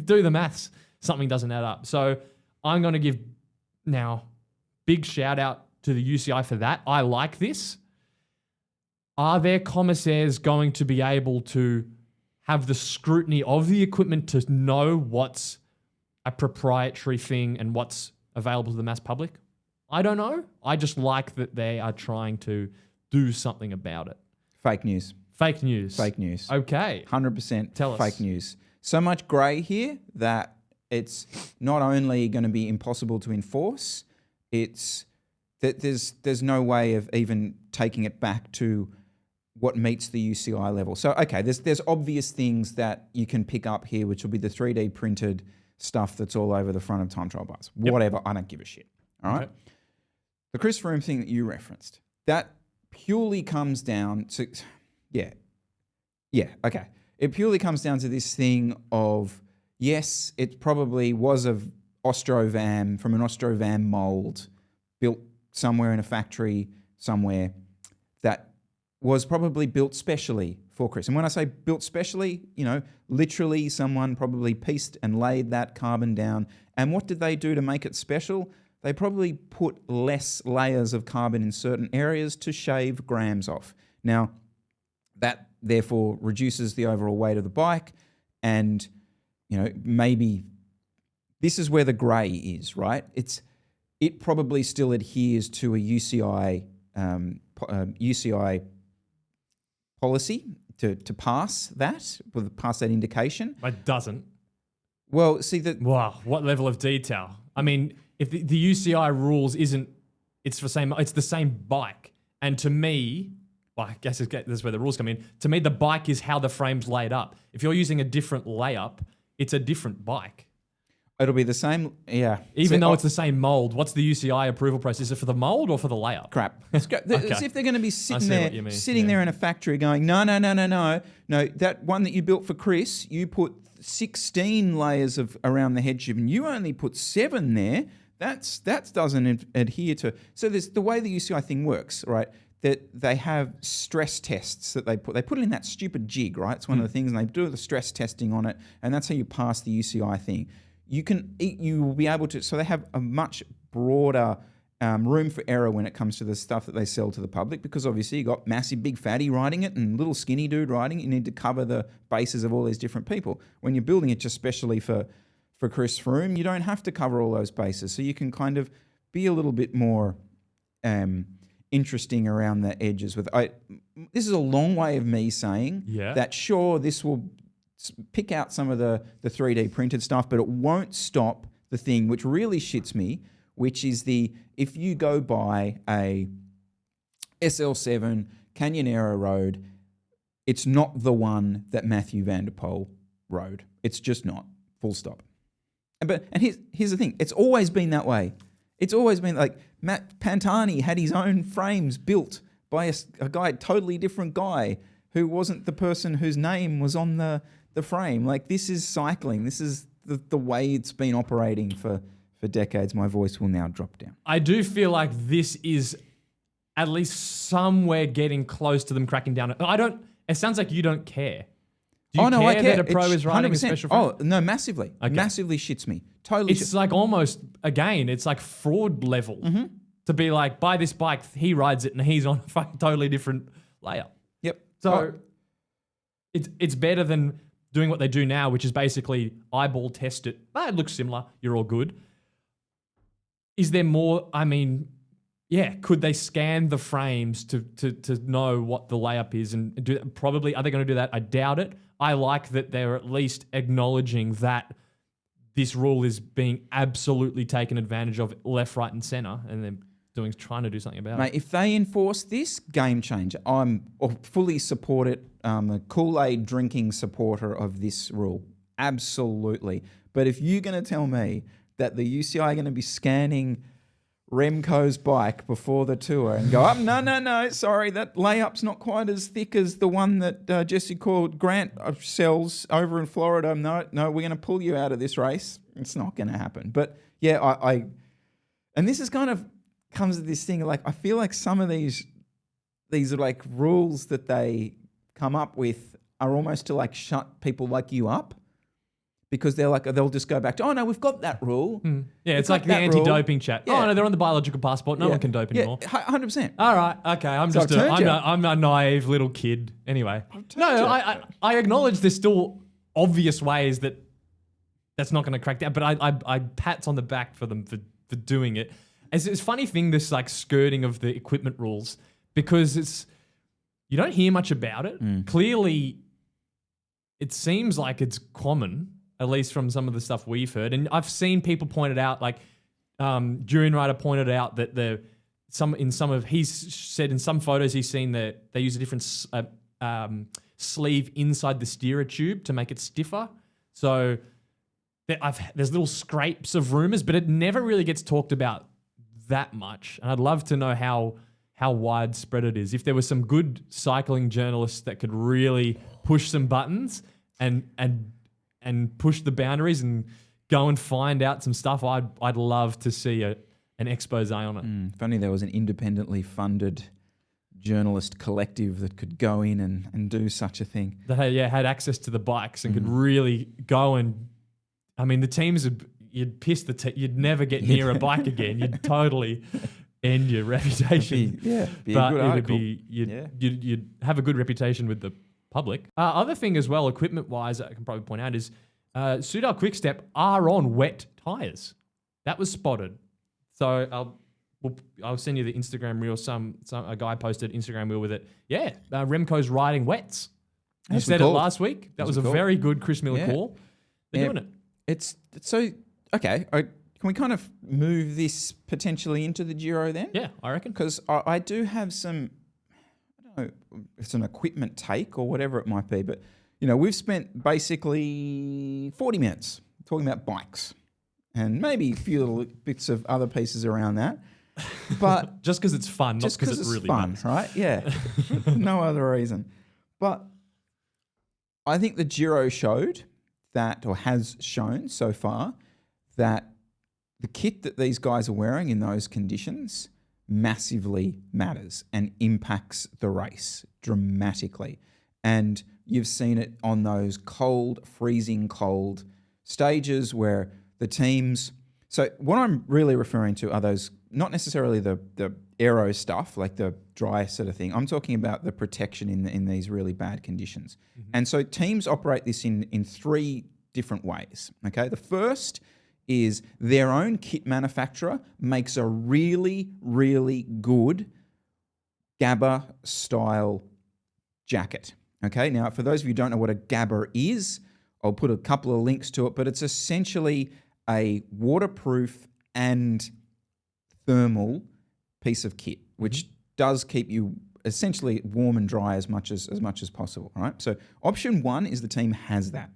do the maths. Something doesn't add up. So I'm going to give now big shout out to the UCI for that. I like this. Are their commissaires going to be able to have the scrutiny of the equipment to know what's a proprietary thing and what's available to the mass public? I don't know. I just like that they are trying to do something about it. Fake news. Fake news. Fake news. Okay. 100% Tell us. Fake news. So much grey here that it's not only going to be impossible to enforce, it's that there's no way of even taking it back to what meets the UCI level. So, okay, there's obvious things that you can pick up here, which will be the 3D printed stuff that's all over the front of time trial bars. Yep. Whatever, I don't give a shit. All right? Okay. The Chris Froome thing that you referenced, that purely comes down to, okay. It purely comes down to this thing of, yes, it probably was from an Ostrovam mold built somewhere in a factory somewhere that was probably built specially for Chris. And when I say built specially, literally someone probably pieced and laid that carbon down. And what did they do to make it special? They probably put less layers of carbon in certain areas to shave grams off. Now, that therefore reduces the overall weight of the bike, and maybe this is where the grey is, right? It probably still adheres to a UCI policy to pass that indication. It doesn't. Well, see that. Wow, what level of detail? I mean, if the UCI rules it's the same bike, and to me. Well, I guess that's where the rules come in. To me, the bike is how the frame's laid up. If you're using a different layup, it's a different bike. It'll be the same, yeah. Even though it's the same mold, what's the UCI approval process? Is it for the mold or for the layup? Crap. As if they're going to be sitting there in a factory going, no. That one that you built for Chris, you put 16 layers around the head tube, and you only put 7 there. That doesn't adhere to. So there's the way the UCI thing works, right? That they have stress tests that they put it in that stupid jig, right? It's one of the things, and they do the stress testing on it, and that's how you pass the UCI thing. You will be able to, so they have a much broader room for error when it comes to the stuff that they sell to the public, because obviously you got massive big fatty riding it and little skinny dude riding it. You need to cover the bases of all these different people. When you're building it just specially for Chris Froome, you don't have to cover all those bases. So you can kind of be a little bit more interesting around the edges. This is a long way of me saying that sure, this will pick out some of the 3D printed stuff, but it won't stop the thing which really shits me, which is if you go by a SL7 Cannondale road, it's not the one that Matthew van der Poel rode. It's just not. Full stop. And here's the thing. It's always been that way. It's always been like Matt Pantani had his own frames built by a guy, totally different guy, who wasn't the person whose name was on the frame. Like, this is cycling. This is the way it's been operating for decades. My voice will now drop down. I do feel like this is at least somewhere getting close to them cracking down. It sounds like you don't care. Do you care I care. that a pro is riding 100%. A special frame? Oh, no, massively. Okay. Massively shits me. Totally. It's like almost, again, it's like fraud level to be like, buy this bike, he rides it and he's on a fucking totally different layout. Yep. So it's better than doing what they do now, which is basically eyeball test it. It looks similar. You're all good. Is there more? I mean, could they scan the frames to know what the layup is and do that? Probably. Are they going to do that? I doubt it. I like that they're at least acknowledging that this rule is being absolutely taken advantage of left, right, and center, and they're trying to do something about it. If they enforce this, game changer. I'm fully support it. A Kool-Aid drinking supporter of this rule. Absolutely. But if you're going to tell me that the UCI are going to be scanning Remco's bike before the tour and go, no, sorry, that layup's not quite as thick as the one that Jesse called Grant sells over in Florida. No, we're going to pull you out of this race. It's not going to happen. But yeah, and this is kind of comes to this thing, like, I feel like some of these are like rules that they come up with are almost to like shut people like you up. Because they'll just go back to, oh no, we've got that rule. Yeah, it's like the anti-doping chat. Yeah. Oh no, they're on the biological passport. No one can dope anymore. 100%. All right, okay. I'm a naive little kid. Anyway, I acknowledge there's still obvious ways that's not going to crack down. But I pats on the back for them for doing it. It's a funny thing, this like skirting of the equipment rules, because you don't hear much about it. Clearly, it seems like it's common, at least from some of the stuff we've heard. And I've seen people point it out, like Durian Rider pointed out that he's said in some photos he's seen that they use a different sleeve inside the steerer tube to make it stiffer. So there's little scrapes of rumors, but it never really gets talked about that much. And I'd love to know how widespread it is. If there were some good cycling journalists that could really push some buttons and push the boundaries and go and find out some stuff, I'd love to see an expose on it. If only there was an independently funded journalist collective that could go in and do such a thing. That had access to the bikes and could really go and, I mean, the teams you'd piss you'd never get near a bike again. You'd totally end your reputation. Be a good article. You'd have a good reputation with the public. Other thing as well, equipment-wise, I can probably point out is Soudal Quickstep are on wet tyres. That was spotted. So I'll send you the Instagram reel. A guy posted Instagram reel with it. Yeah, Remco's riding wets. You said it last week. That was a very good Chris Miller call. They're doing it. It's so okay. Can we kind of move this potentially into the Giro then? Yeah, I reckon. Because I do have some, I don't know if it's an equipment take or whatever it might be, but, we've spent basically 40 minutes talking about bikes and maybe a few little bits of other pieces around that. But just because it's fun, not because it's really fun, matters. Right? Yeah. No other reason. But I think the Giro showed that, or has shown so far, that the kit that these guys are wearing in those conditions massively matters and impacts the race dramatically. And you've seen it on those cold, freezing cold stages where the teams So what I'm really referring to are those, not necessarily the aero stuff, like the dry sort of thing. I'm talking about the protection in these really bad conditions. And so teams operate this in three different ways. Okay, the first is their own kit manufacturer makes a really, really good Gabba style jacket. Okay, now for those of you who don't know what a Gabba is, I'll put a couple of links to it, but it's essentially a waterproof and thermal piece of kit, which does keep you essentially warm and dry as much as possible. All right. So option one is the team has that.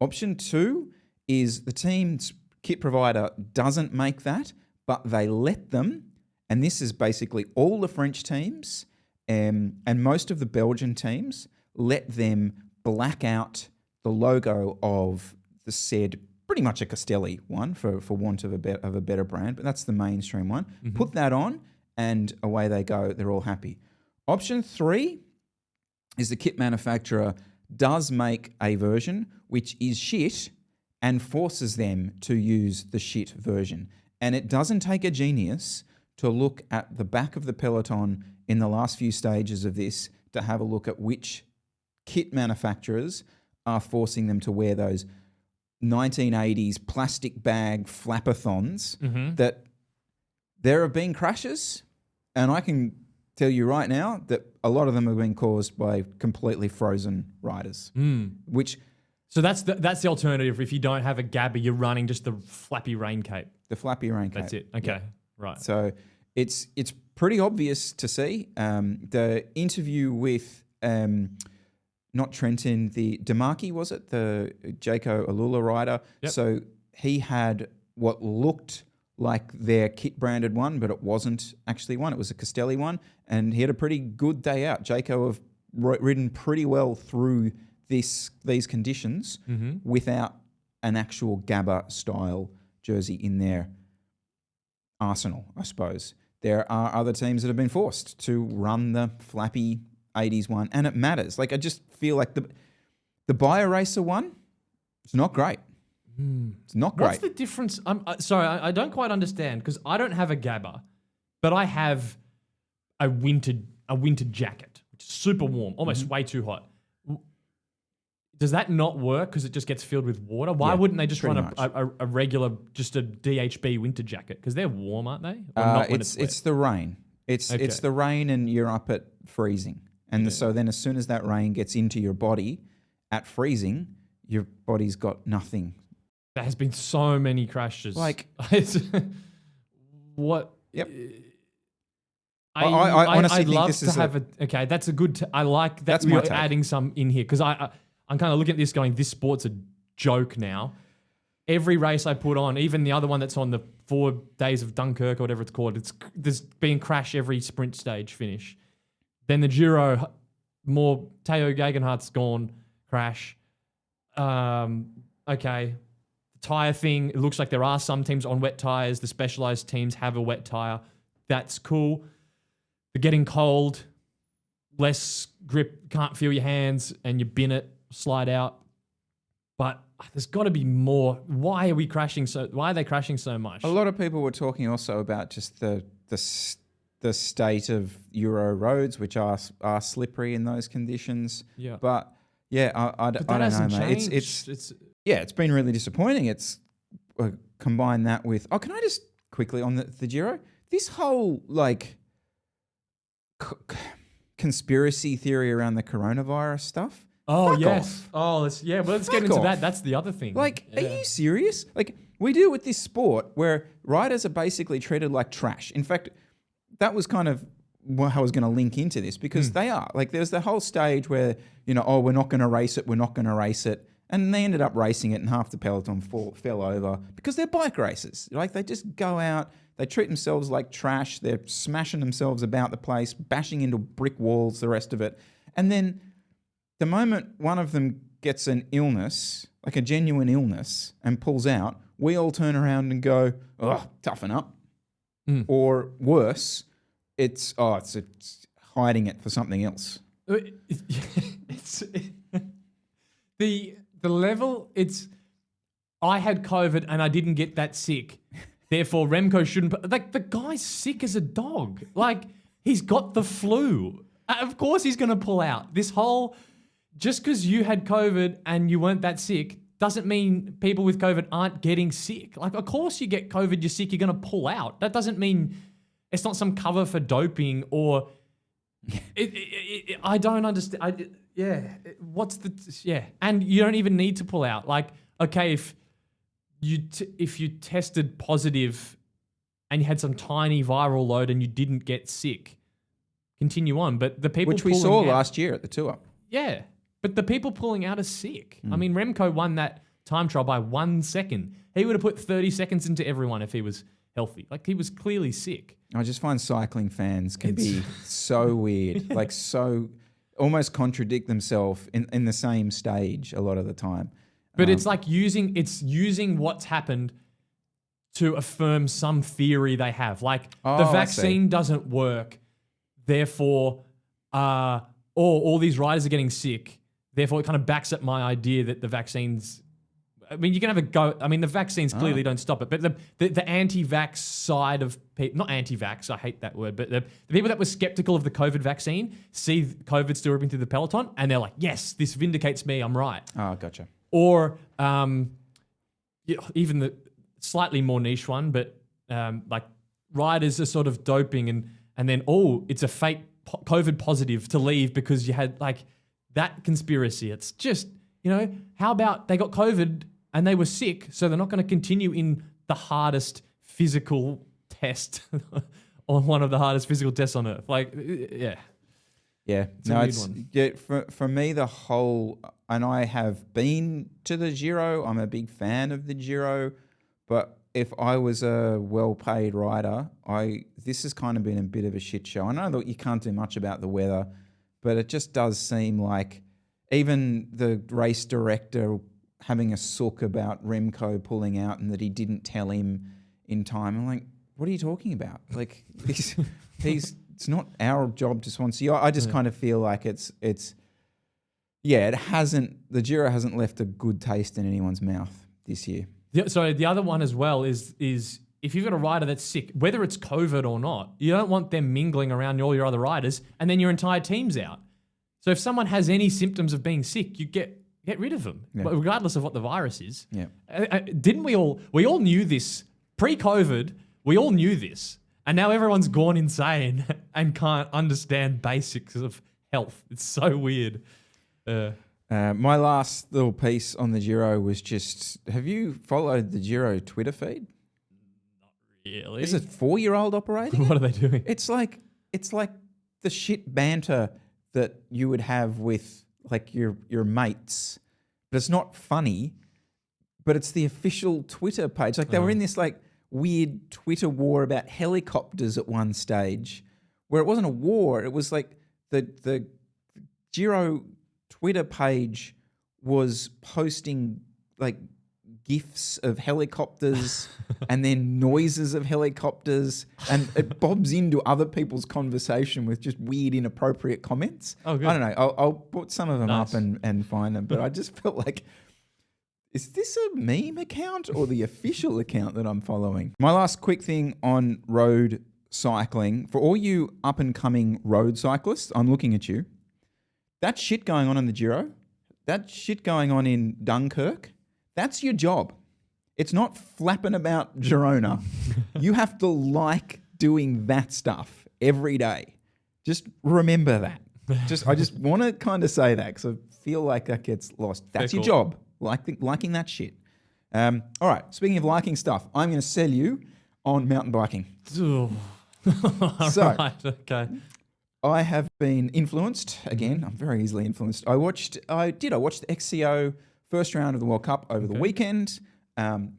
Option two is the team's kit provider doesn't make that, but they let them. And this is basically all the French teams and most of the Belgian teams let them black out the logo of the said, pretty much a Castelli one for want of a better brand, but that's the mainstream one. Put that on and away they go. They're all happy. Option three is the kit manufacturer does make a version which is shit and forces them to use the shit version. And it doesn't take a genius to look at the back of the peloton in the last few stages of this to have a look at which kit manufacturers are forcing them to wear those 1980s plastic bag flapathons that there have been crashes. And I can tell you right now that a lot of them have been caused by completely frozen riders, which... So that's the alternative. If you don't have a Gabba, you're running just the flappy rain cape. The flappy rain cape. That's it. Okay, right. So it's pretty obvious to see. The interview with not Trenton, the Demarchi, was it? The Jaco Alula rider. Yep. So he had what looked like their kit branded one, but it wasn't actually one. It was a Castelli one. And he had a pretty good day out. Jaco have ridden pretty well through these conditions without an actual Gabba style jersey in their arsenal, I suppose. There are other teams that have been forced to run the flappy 80s one, and it matters. Like, I just feel like the BioRacer one, it's not great. It's not great. What's the difference? Sorry, I don't quite understand because I don't have a Gabba, but I have a winter jacket, which is super warm, almost way too hot. Does that not work because it just gets filled with water? Why wouldn't they just run a regular, just a DHB winter jacket? Because they're warm, aren't they? Or not when it's the rain. It's the rain and you're up at freezing. And so then as soon as that rain gets into your body at freezing, your body's got nothing. There has been so many crashes. Like, what? Yep. I honestly I'd think love this to is have okay, that's a good... I like that that's we're my take. adding some in here because I'm kind of looking at this going, this sport's a joke now. Every race I put on, even the other one that's on the 4 days of Dunkirk or whatever it's called, there's been crash every sprint stage finish. Then the Giro, more Teo Gegenhardt's gone, crash. Okay. The tyre thing, it looks like there are some teams on wet tyres. The specialised teams have a wet tyre. That's cool. The getting cold, less grip, can't feel your hands, and you bin it, slide out. But there's got to be more. Why are they crashing so much? A lot of people were talking also about just the state of Euro roads, which are slippery in those conditions. Yeah. But yeah, I don't know, mate. It's been really disappointing. It's combine that with... Oh, can I just quickly on the Giro? This whole like conspiracy theory around the coronavirus stuff. Oh, Fuck yes. off. Oh, let's get Fuck into off. that. That's the other thing. Like, are you serious? Like, we do with this sport where riders are basically treated like trash. In fact, that was kind of what I was going to link into this because they are. Like, there's the whole stage where, we're not going to race it, we're not going to race it. And they ended up racing it and half the peloton fell over because they're bike racers. Like, they just go out, they treat themselves like trash, they're smashing themselves about the place, bashing into brick walls, the rest of it. And then the moment one of them gets an illness, like a genuine illness, and pulls out, we all turn around and go, oh, toughen up. Or worse, it's hiding it for something else. The level, it's I had COVID and I didn't get that sick. Therefore, Remco shouldn't. Like, the guy's sick as a dog. Like, he's got the flu. Of course he's going to pull out. This whole, just because you had COVID and you weren't that sick doesn't mean people with COVID aren't getting sick. Like, of course you get COVID, you're sick, you're going to pull out. That doesn't mean it's not some cover for doping or... I don't understand. And you don't even need to pull out. Like, okay, if you tested positive and you had some tiny viral load and you didn't get sick, continue on. But the people which we saw last year at the tour. Yeah, but the people pulling out are sick. I mean, Remco won that time trial by 1 second. He would have put 30 seconds into everyone if he was healthy. Like, he was clearly sick. I just find cycling fans can be so weird, like so almost contradict themselves in the same stage a lot of the time. But it's like using what's happened to affirm some theory they have. Like, the vaccine doesn't work, therefore, all these riders are getting sick. Therefore, it kind of backs up my idea that the vaccines... I mean, you can have a go... I mean, the vaccines clearly don't stop it, but the anti-vax side of people... Not anti-vax, I hate that word, but the people that were skeptical of the COVID vaccine see COVID still ripping through the peloton, and they're like, yes, this vindicates me, I'm right. Oh, gotcha. Or even the slightly more niche one, but like riders are sort of doping and then, it's a fake COVID positive to leave because you had like that conspiracy. It's just, how about they got COVID and they were sick, so they're not going to continue in the hardest physical test on one of the hardest physical tests on earth. Like, yeah. Yeah, for me, the whole, and I have been to the Giro, I'm a big fan of the Giro, but if I was a well-paid rider, this has kind of been a bit of a shit show. I know that you can't do much about the weather, but it just does seem like even the race director having a sook about Remco pulling out and that he didn't tell him in time. I'm like, what are you talking about? Like, it's not our job to sponsor. I just kind of feel like the Giro hasn't left a good taste in anyone's mouth this year. So the other one as well is if you've got a rider that's sick, whether it's COVID or not, you don't want them mingling around all your other riders and then your entire team's out. So if someone has any symptoms of being sick, you get rid of them, regardless of what the virus is. Yeah. Didn't we all knew this pre-COVID, we all knew this. And now everyone's gone insane and can't understand basics of health. It's so weird. My last little piece on the Giro was just, have you followed the Giro Twitter feed? Not really. Is it 4-year-old operating? What are they doing? It's like the shit banter that you would have with like your mates, but it's not funny, but it's the official Twitter page. Like they were in this like weird Twitter war about helicopters at one stage where it wasn't a war. It was like the Giro Twitter page was posting like GIFs of helicopters and then noises of helicopters, and it bobs into other people's conversation with just weird, inappropriate comments. Oh, good. I don't know. I'll put some of them up and find them, but I just felt like, is this a meme account or the official account that I'm following? My last quick thing on road cycling, for all you up and coming road cyclists, I'm looking at you. That shit going on in the Giro, that shit going on in Dunkirk, that's your job. It's not flapping about Girona. You have to like doing that stuff every day. Just remember that. I just want to kind of say that because I feel like that gets lost. That's your job, liking that shit. All right, speaking of liking stuff, I'm going to sell you on mountain biking. So, right, okay. I have been influenced. Again, I'm very easily influenced. I watched the XCO first round of the World Cup over the weekend.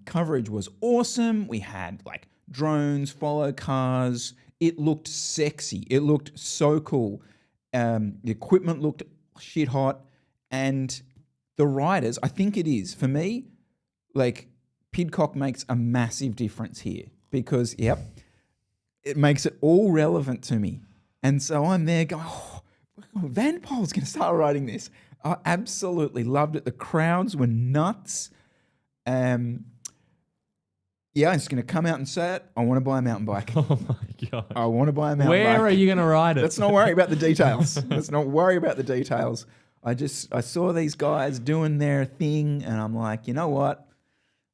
Coverage was awesome. We had like drones, follow cars. It looked sexy. It looked so cool. The equipment looked shit hot. And the riders, I think it is, for me, like Pidcock makes a massive difference here because, it makes it all relevant to me. And so I'm there going, Van Poel's going to start riding this. I absolutely loved it. The crowds were nuts. Yeah, I'm just going to come out and say it. I want to buy a mountain bike. Oh my God. I want to buy a mountain bike. Where are you going to ride it? Let's not worry about the details. Let's not worry about the details. I saw these guys doing their thing, and I'm like, you know what?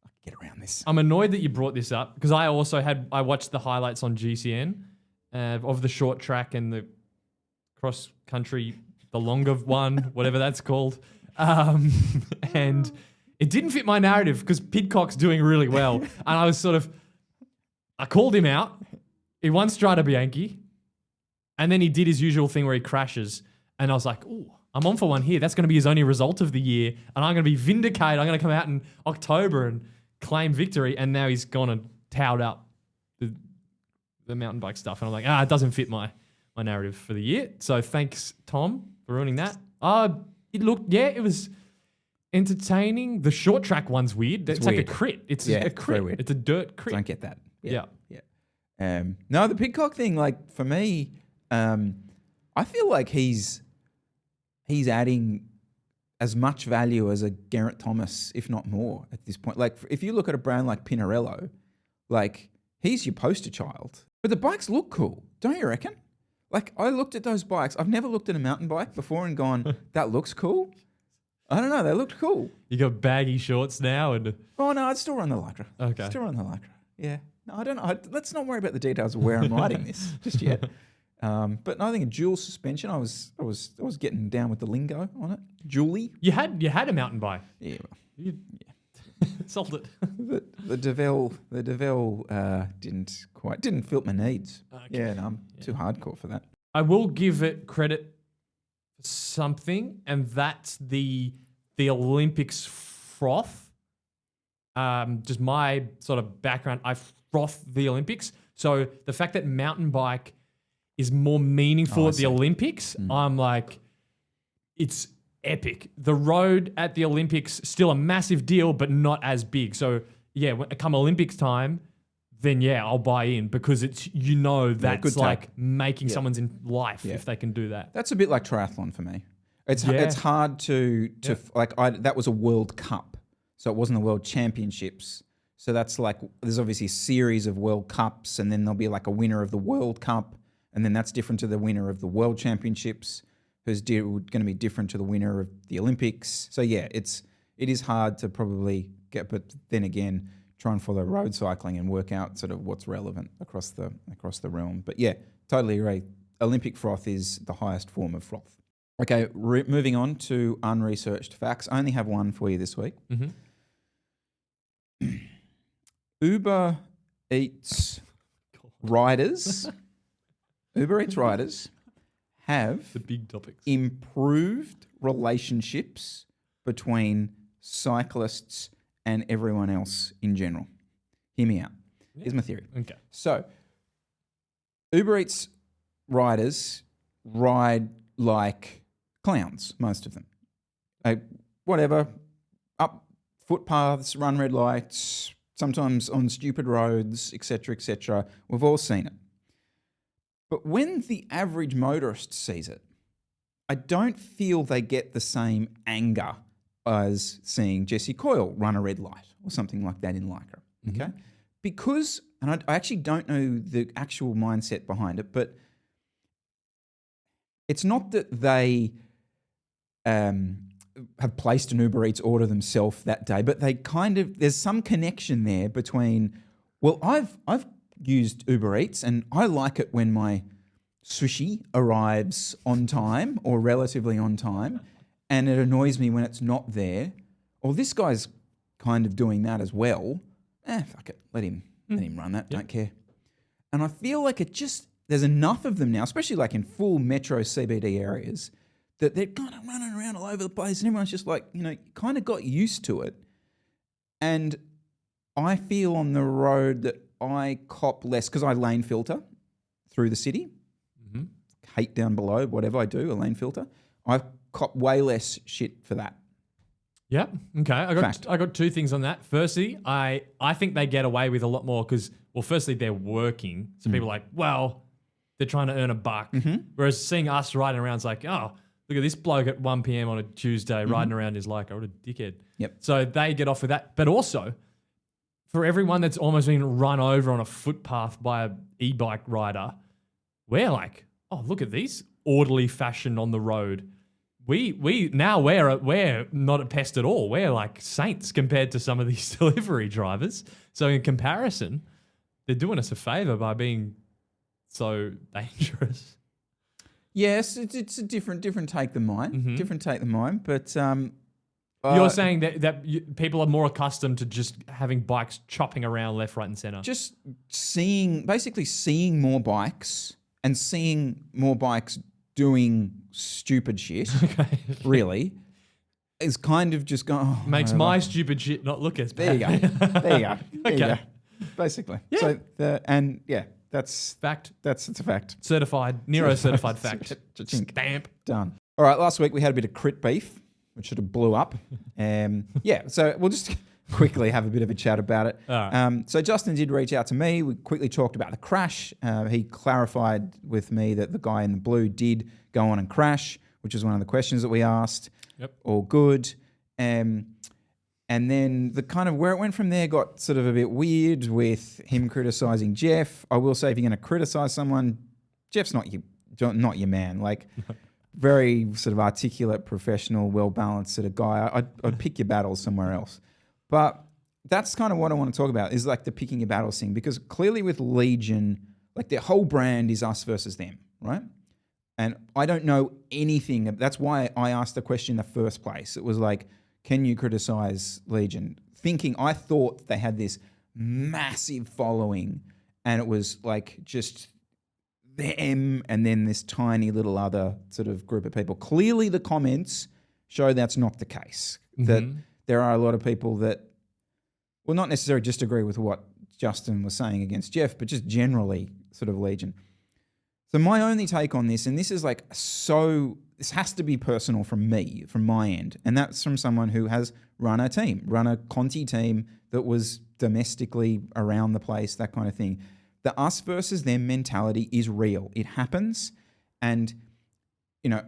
I can get around this. I'm annoyed that you brought this up because I watched the highlights on GCN of the short track and the cross country, the longer one, whatever that's called. And it didn't fit my narrative because Pidcock's doing really well. And I called him out. He won Strada Bianchi. And then he did his usual thing where he crashes. And I was like, ooh, I'm on for one here. That's going to be his only result of the year. And I'm going to be vindicated. I'm going to come out in October and claim victory. And now he's gone and towed up the mountain bike stuff. And I'm like, it doesn't fit my narrative for the year. So thanks, Tom, for ruining that. It was entertaining. The short track one's weird. It's like weird. a crit. It's a crit. Very weird. It's a dirt crit. Don't get that. Yeah. No, the Pidcock thing, like for me, I feel like he's adding as much value as a Geraint Thomas, if not more, at this point. Like if you look at a brand like Pinarello, like he's your poster child. But the bikes look cool, don't you reckon? Like I looked at those bikes. I've never looked at a mountain bike before and gone, that looks cool. I don't know. They looked cool. You got baggy shorts now, and Oh no, I'd still run the Lycra. Okay. Still run the Lycra. Yeah. No, I don't know. Let's not worry about the details of where I'm riding this just yet. But no, I think a dual suspension. I was getting down with the lingo on it. Julie. you had a mountain bike. Yeah. You sold it. The Deville didn't fit my needs. Okay. Yeah, no, I'm too hardcore for that. I will give it credit for something, and that's the Olympics froth. Just my sort of background, I froth the Olympics. So the fact that mountain bike is more meaningful at the Olympics, I'm like, it's epic. The road at the Olympics, still a massive deal, but not as big. So yeah, when it come Olympics time, then yeah, I'll buy in because it's, that's like making someone's in life if they can do that. That's a bit like triathlon for me. It's hard to that was a World Cup, so it wasn't the World Championships. So that's like, there's obviously a series of World Cups, and then there'll be like a winner of the World Cup, and then that's different to the winner of the World Championships, who's going to be different to the winner of the Olympics. So yeah, it is hard to probably get, but then again, try and follow road cycling and work out sort of what's relevant across the realm. But yeah, totally agree. Olympic froth is the highest form of froth. Okay, moving on to unresearched facts. I only have one for you this week. Mm-hmm. Uber Eats riders have The big topics. improved relationships between cyclists and everyone else in general. Hear me out. Here's my theory. Okay. So, Uber Eats riders ride like clowns, most of them. Whatever, up footpaths, run red lights, sometimes on stupid roads, etc., etc. We've all seen it. But when the average motorist sees it, I don't feel they get the same anger as seeing Jesse Coyle run a red light or something like that in Lycra, okay? Because, and I actually don't know the actual mindset behind it, but it's not that they have placed an Uber Eats order themselves that day, but they kind of, there's some connection there between, well, I've used Uber Eats and I like it when my sushi arrives on time or relatively on time, and it annoys me when it's not there. Or this guy's kind of doing that as well. Fuck it, let him run that, don't care. And I feel like there's enough of them now, especially like in full metro CBD areas, that they're kind of running around all over the place and everyone's just like, kind of got used to it. And I feel on the road that I cop less, because I lane filter through the city. Hate down below, whatever I do, a lane filter. I cop way less shit for that. Yeah. Okay. I got two things on that. Firstly, I think they get away with a lot more because, well, firstly, they're working. So people are like, well, they're trying to earn a buck. Whereas seeing us riding around is like, oh, look at this bloke at 1 p.m. on a Tuesday riding around his Lycra. What a dickhead. Yep. So they get off with that. But also, for everyone that's almost been run over on a footpath by a e-bike rider, we're like, oh, look at these orderly fashion on the road. We're not a pest at all. We're like saints compared to some of these delivery drivers. So in comparison, they're doing us a favor by being so dangerous. Yes, it's a different take than mine. Different take than mine. But you're saying that people are more accustomed to just having bikes chopping around left, right, and center. Just seeing more bikes and seeing more bikes doing stupid shit, really, is kind of just going... Oh, makes my stupid shit not look as bad. There you go. Basically. Yeah. So, that's... Fact. It's a fact. Certified. Nero certified fact. Stamp. Done. All right, last week we had a bit of crit beef, which sort of blew up. So we'll just quickly have a bit of a chat about it. All right. So Justin did reach out to me. We quickly talked about the crash. He clarified with me that the guy in the blue did go on and crash, which was one of the questions that we asked. Yep. All good. And then the kind of where it went from there got sort of a bit weird with him criticising Jeff. I will say, if you're going to criticise someone, Jeff's not your man. Like, very sort of articulate, professional, well-balanced sort of guy. I'd pick your battles somewhere else. But that's kind of what I want to talk about, is like the picking your battles thing. Because clearly with Legion, like their whole brand is us versus them, right? And I don't know anything. That's why I asked the question in the first place. It was like, can you criticize Legion? I thought they had this massive following and it was like just them and then this tiny little other sort of group of people. Clearly the comments show that's not the case. That there are a lot of people that will not necessarily just agree with what Justin was saying against Jeff, but just generally sort of Legion. So my only take on this, and this is like this has to be personal from me, from my end, and that's from someone who has run a Conti team that was domestically around the place, that kind of thing. The us versus them mentality is real. It happens, and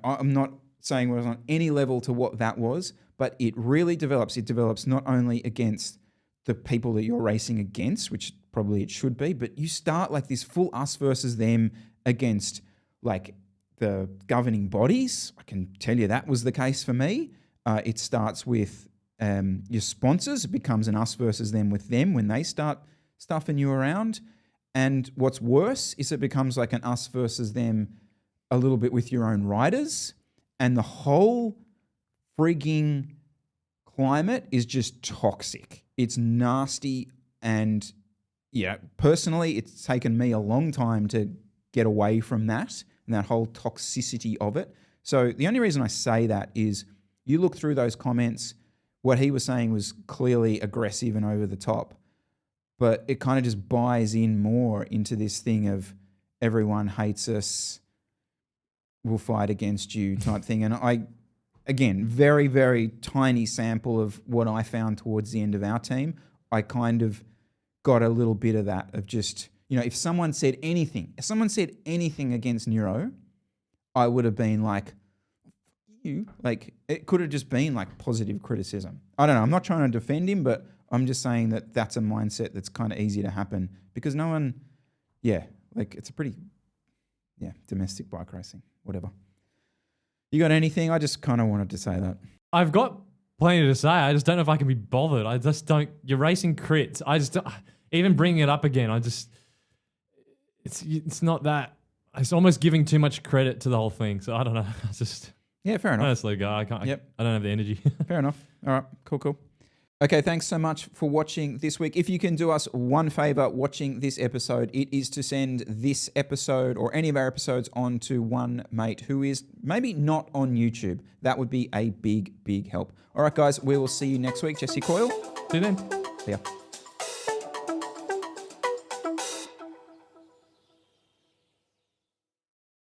I'm not saying we're on any level to what that was, but it really develops. It develops not only against the people that you're racing against, which probably it should be, but you start like this full us versus them against like the governing bodies. I can tell you that was the case for me. It starts with your sponsors. It becomes an us versus them with them when they start stuffing you around. And what's worse is it becomes like an us versus them a little bit with your own riders. And the whole frigging climate is just toxic. It's nasty. And personally, it's taken me a long time to get away from that and that whole toxicity of it. So the only reason I say that is you look through those comments, what he was saying was clearly aggressive and over the top, but it kind of just buys in more into this thing of everyone hates us, we'll fight against you type thing. And again, very, very tiny sample of what I found towards the end of our team. I kind of got a little bit of that of just... if someone said anything against Nero, I would have been like, like it could have just been like positive criticism. I don't know. I'm not trying to defend him, but I'm just saying that that's a mindset that's kind of easy to happen because no one, it's a pretty, domestic bike racing, whatever. You got anything? I just kind of wanted to say that. I've got plenty to say. I just don't know if I can be bothered. I just don't. You're racing crits. I just don't, even bringing it up again. It's not that. It's almost giving too much credit to the whole thing. So I don't know. It's just fair enough. Honestly, guy, I can't. Yep. I don't have the energy. Fair enough. All right. Cool. Okay, thanks so much for watching this week. If you can do us one favor watching this episode, it is to send this episode or any of our episodes on to one mate who is maybe not on YouTube. That would be a big, big help. All right, guys, we will see you next week. Jesse Coyle. See you then. See ya.